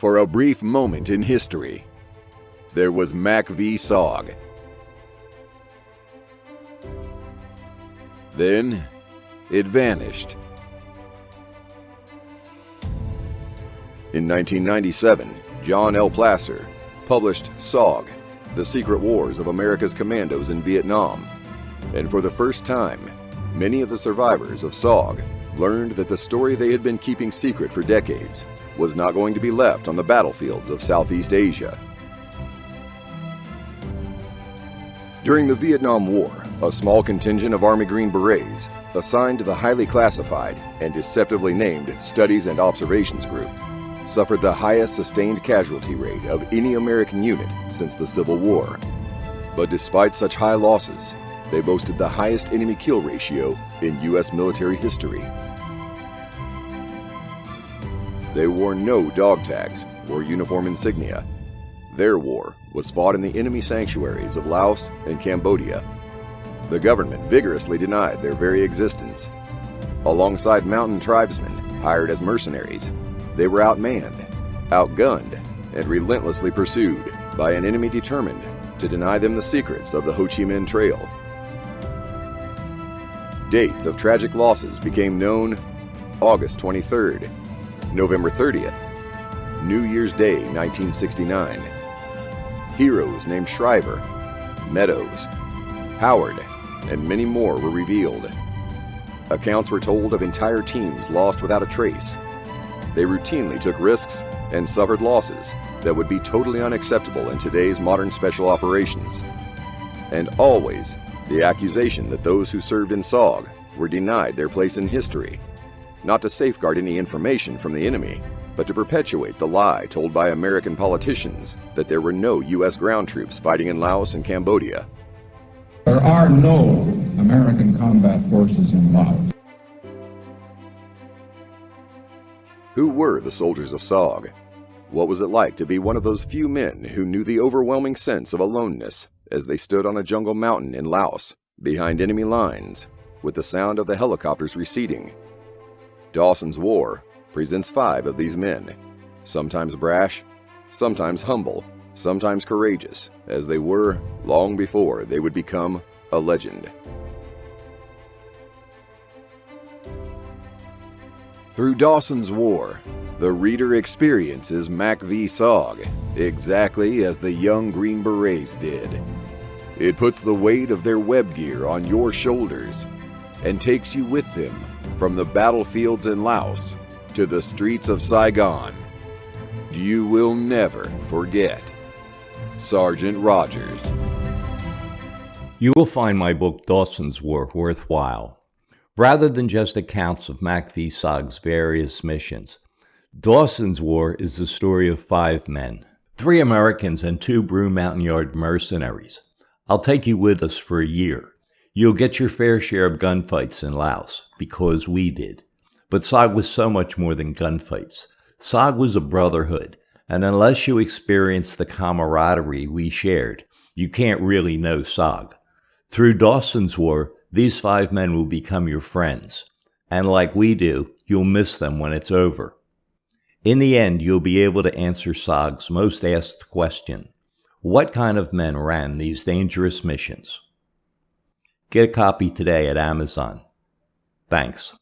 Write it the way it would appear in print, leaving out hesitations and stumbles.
For a brief moment in history, there was MACV-SOG. Then, it vanished. In 1997, John L. Placer published SOG, The Secret Wars of America's Commandos in Vietnam, and for the first time, many of the survivors of SOG learned that the story they had been keeping secret for decades was not going to be left on the battlefields of Southeast Asia. During the Vietnam War, a small contingent of Army Green Berets, assigned to the highly classified and deceptively named Studies and Observations Group, suffered the highest sustained casualty rate of any American unit since the Civil War. But despite such high losses, they boasted the highest enemy kill ratio in U.S. military history. They wore no dog tags or uniform insignia. Their war was fought in the enemy sanctuaries of Laos and Cambodia. The government vigorously denied their very existence. Alongside mountain tribesmen hired as mercenaries, they were outmanned, outgunned, and relentlessly pursued by an enemy determined to deny them the secrets of the Ho Chi Minh Trail. Dates of tragic losses became known: August 23rd, November 30th, New Year's Day 1969. Heroes named Shriver, Meadows, Howard, and many more were revealed. Accounts were told of entire teams lost without a trace. They routinely took risks and suffered losses that would be totally unacceptable in today's modern special operations. And always, the accusation that those who served in SOG were denied their place in history, not to safeguard any information from the enemy, but to perpetuate the lie told by American politicians that there were no U.S. ground troops fighting in Laos and Cambodia. There are no American combat forces in Laos. Who were the soldiers of SOG? What was it like to be one of those few men who knew the overwhelming sense of aloneness as they stood on a jungle mountain in Laos, behind enemy lines, with the sound of the helicopters receding? Dawson's War presents 5 of these men, sometimes brash, sometimes humble, sometimes courageous, as they were long before they would become a legend. Through Dawson's War, the reader experiences MACV-SOG exactly as the young Green Berets did. It puts the weight of their web gear on your shoulders and takes you with them from the battlefields in Laos to the streets of Saigon. You will never forget Sergeant Rogers. You will find my book Dawson's War worthwhile. Rather than just accounts of MACV-SOG's various missions, Dawson's War is the story of 5 men, 3 Americans and 2 Blue Mountain Yard mercenaries. I'll take you with us for a year. You'll get your fair share of gunfights in Laos, because we did. But SOG was so much more than gunfights. SOG was a brotherhood, and unless you experience the camaraderie we shared, you can't really know SOG. Through Dawson's War, these 5 men will become your friends, and like we do, you'll miss them when it's over. In the end, you'll be able to answer SOG's most asked question: what kind of men ran these dangerous missions? Get a copy today at Amazon. Thanks.